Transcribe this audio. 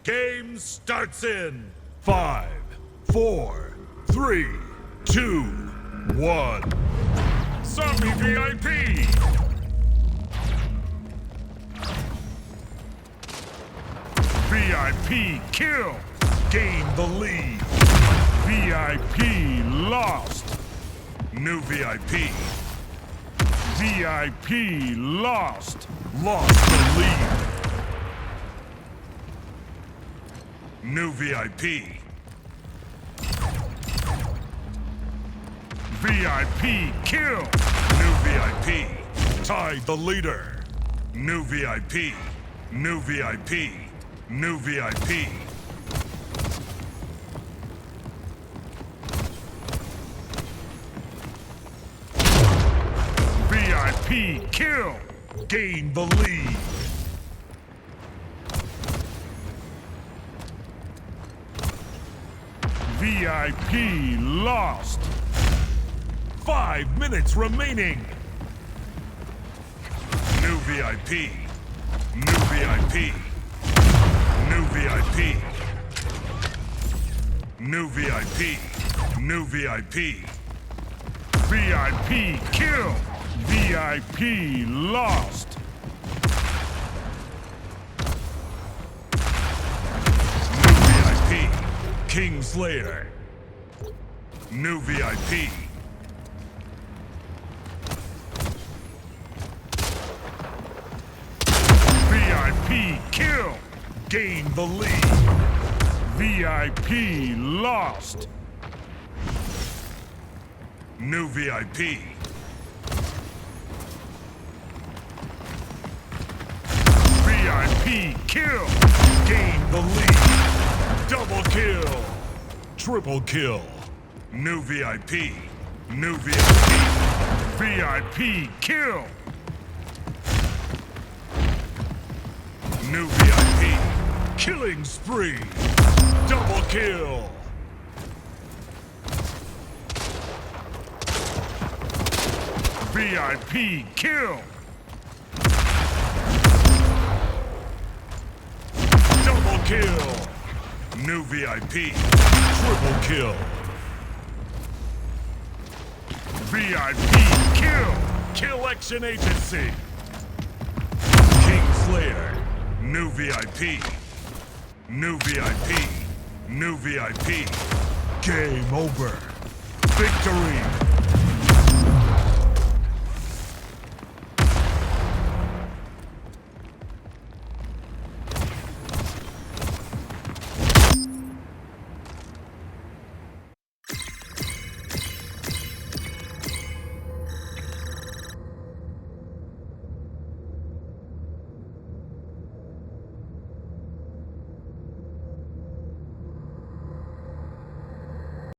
Game starts in 5, 4, 3, 2, 1. Zombie VIP! VIP kill! Gain the lead. VIP lost. New VIP. VIP lost. Lost the lead. New VIP. VIP kill. New VIP. Tied the leader. New VIP. New VIP. New VIP. VIP kill. Gain the lead. VIP lost. 5 minutes remaining. New VIP. New VIP. New VIP. New VIP. New VIP. VIP kill. VIP lost. New VIP. Kingslayer. New VIP. VIP kill. Gain the lead. VIP lost. New VIP. VIP kill. Gain the lead. Double kill. Triple kill. New VIP. New VIP. VIP kill. New VIP. Killing spree. Double kill. VIP kill. Double kill. New VIP. Triple kill. VIP kill. Killection Agency. Kingslayer. New VIP. New VIP. New VIP. Game over. Victory.